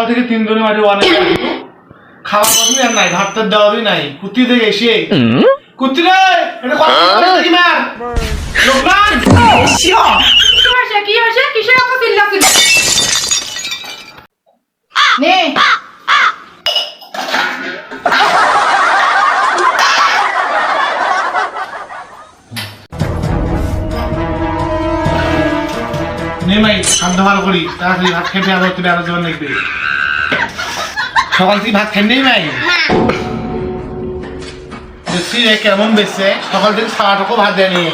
থেকে 3 জনের মাঠে অনেক খাওয়া পছন্দ নাই, ভাতটা দেওয়ারই নাই। কুত্তি থেকে এসে কুত্তি রে এটা কথা কি মার লোকমান এসিও কি হয়েছে কিসের এত চিল্লাচিল্লি নে নেমাই খাদ্য ভালো করি তাড়াতাড়ি ভাত খেতে আবার তুই আরো জীবন লিখবি সকাল থেকে ভাত খেয়ে নেই মাই দেখছি কেমন বেশে সকাল থেকে খাওয়াটাকে ভাত দেয়নি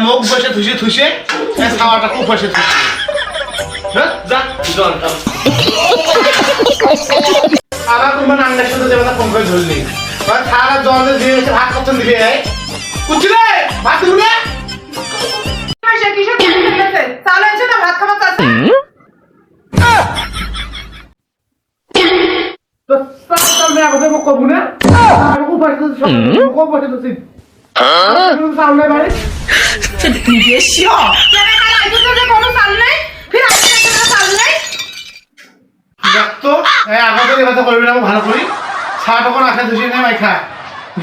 মুখ বসে থুসে থুসে খাওয়াটাকে বসে থুসে যা জল আবার তোমার নাঙ্গার সাথে যাবে না ফোন করে ধরলি খাওয়া জল দিয়ে ভাত কত দিবি কুচলে ভাত দিবি না কিসের চিল্লাছে চাল হয়েছে না ভাত খাওয়া চাচ্ছে তো চাল না কথা কবু না আর কো পাশে তো কো পাশে তো সিট চাল নাই বাড়ি এসিও কেন কাল আইতো যে কোনো চাল নাই ফির আজকে কোনো চাল নাই দেখতো আগে তো কথা করবি না ভালো করি ছাড় তখন আখে ধুসি না মাই খা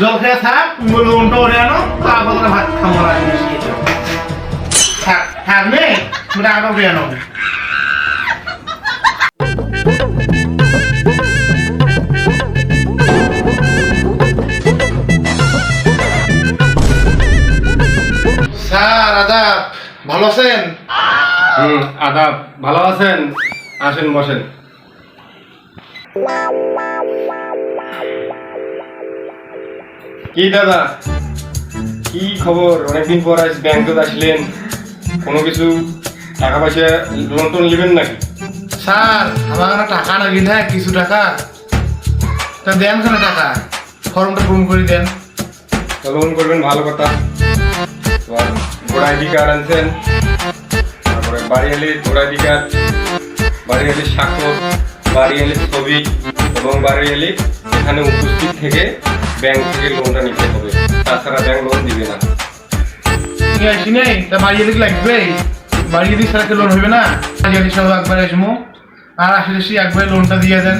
জল খেয়ে থাক লোনটা ওরে আনো তারপর ভাত খাবো না থাক থাক নে মোটা আগে ওরে আনো স্যার আদাব ভালো আছেন? আদাব ভালো আছেন, আসেন বসেন। কি দাদা কি খবর? অনেকদিন পর আজ ব্যাংকে আসলেন, কোনো কিছু টাকা পয়সা লোন টোন নেবেন নাকি? স্যার আমার টাকা নাকি না কিছু টাকা তা দেন কেন টাকা ফর্মটা পূরণ করে দেন লোন করবেন ভালো কথা। ভোটার আইডি কার্ড আনছেন, তারপরে বাড়িয়ালির ভোটার আইডি কার্ড, বাড়িয়ালির স্বাক্ষর, বাড়িয়ালির ছবি এবং বাড়িয়ালি এখানে উপস্থিত থেকে ব্যাংক থেকে লোনটা নিতে হবে, তাছাড়া ব্যাংক লোন দিবে না। ঠিক আছে নেই তা বাড়িয়ে দিকে লাগবে বাড়িয়ে দিক সারাকে লোন হবে না বাড়িয়ে দিক সব একবার আসবো আর আসলে একবারে লোনটা দিয়ে দেন।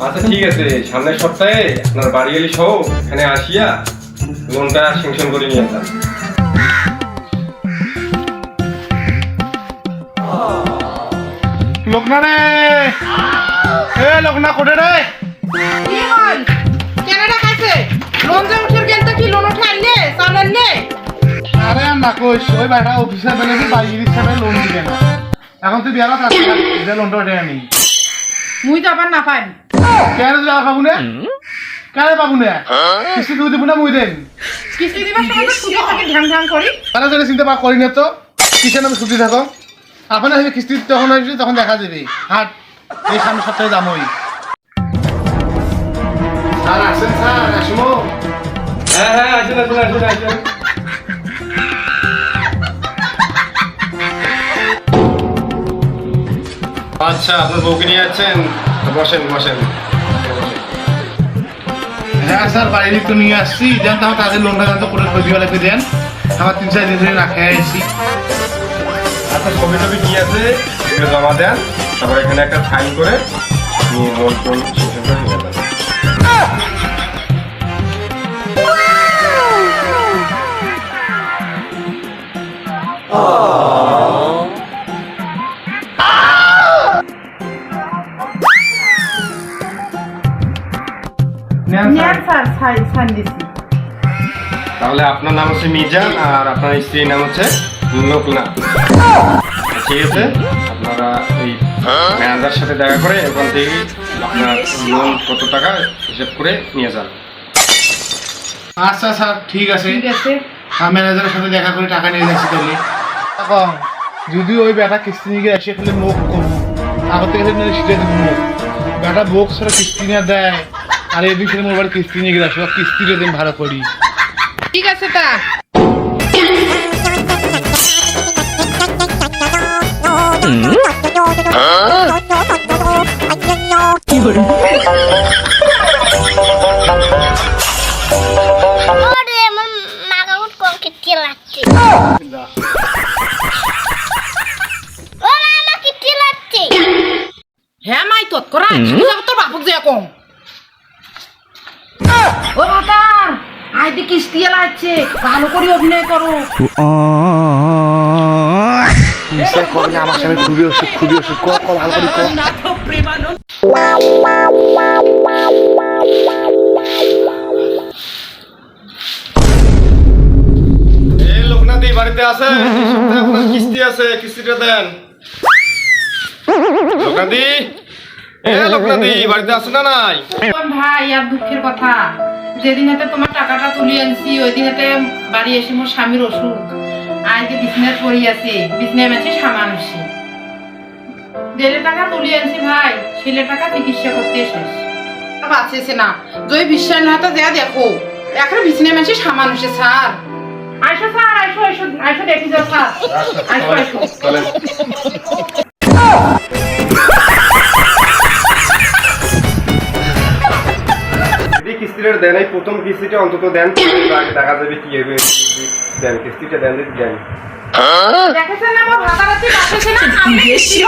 আচ্ছা ঠিক আছে, সামনের সপ্তাহে আপনার বাড়িয়ালি সহ এখানে আসিয়া লোনটা স্যাংশন করে নিয়ে আসেন। লোকনা রে এ লোকনা কোটে রে কি হল কেন রাখাইছে লোন যে উঠে গেল তো কি লোন উঠে আনলে চাল আনলে আরে না কইস ওই বাইরা অফিসার বলে কি বাড়িয়ে দিক সারা লোন দিবে না এখন তুই বিয়ারা কাজ যে লোনটা ওঠে আনি মুই তো আবার না পাই কেন যাওয়া পাবো না কেন পাবো না কিস্তি তুই দিব না মুই দেন কিস্তি দিবার সময় তো সুদে থাকে ঢ্যাং ঢ্যাং করি তারা যদি চিন্তা করি না তো কিসের নামে ছুটি থাকো আপনার কিস্তি যখন আসবে তখন দেখা যাবে হাট এই সামনে সপ্তাহে দাম ওই স্যার আসেন স্যার আসবো হ্যাঁ হ্যাঁ আসেন আসেন আসেন আসেন। আচ্ছা আপনার বউকে নিয়ে যাচ্ছেন, বসেন বসেন। হ্যাঁ স্যার বাড়ির তো নিয়ে আসছি জানতে আমার তাদের লোনটা জানতে করে দিওয়ালাকে দেন আমার 3-4 দিন ধরে না খেয়ে আসছি আচ্ছা ছবি টবি কি আছে এগুলো জমা দেন, তারপর এখানে একটা সাইন করে লোন টোন শেষ করে নিয়ে যাবেন। তাহলে আপনার নাম হচ্ছে মিজান আর আপনার স্ত্রীর নাম হচ্ছে লোকনা। ঠিক আছে, আপনারা ওই ম্যানেজার সাথে দেখা করে ওখান থেকে আপনার লোন কত টাকা হিসাব করে নিয়ে যান। আচ্ছা স্যার ঠিক আছে ঠিক আছে আমি ম্যানেজারের সাথে দেখা করে টাকা নিয়ে যাচ্ছি তাহলে যদি ওই বেটা কিস্তি নিয়ে আসে খালি মুখ কমু আগর থেকে সেটা দেবো মুখ বেটা বুক সেটা কিস্তি নিয়ে দেয় আর এই বিষয়ে মোবাইল কিস্তি নিয়ে গেলে আসে কিস্তিটা দিন ভালো করি ঠিক আছে তা কি করে আমার মাগাউট কোন কিটি লাগছে ও মামা কিটি লাগছে হ্যাঁ মাই তৎকরা তোর বাপক যে কম ও ভাতার আইদি কিস্তি লাগছে ভালো করে অভিনয় করো আমার সামনে খুবই অসুখ ভালো করে এই লোকনাথ বাড়িতে আছে আপনার কিস্তি আছে কিস্তিটা দেন লোকনাথি লোকনাথি বাড়িতে আছে না নাই ভাই আর দুঃখের কথা যেদিন হাতে তোমার টাকাটা তুলি আনছি ওই দিন হাতে বাড়ি এসে মোর স্বামীর অসুখ আজকে বিছনায় পড়ি আছে বিছনায় মেছে সামান আসি 1.5 টাকা তুলি আনছি ভাই ছেলে টাকা চিকিৎসা করতে শেষ বাঁচেছে না যদি বিশ্বাস না তো যা দেখো এখন বিছনায় মেছে সামান আসে স্যার আইসো স্যার আইসো দেখি যাও স্যার আইসো চলেন কিস্তিটা দেন এই প্রথম কিস্তিটা অন্তত দেন দেখা যাবে কি হবে দেন কিস্তিটা দেন দেন দেখেছেন না আমার ভাতারাতি বাঁচেছে না আমি বেশি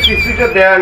কিস্তিটা দেন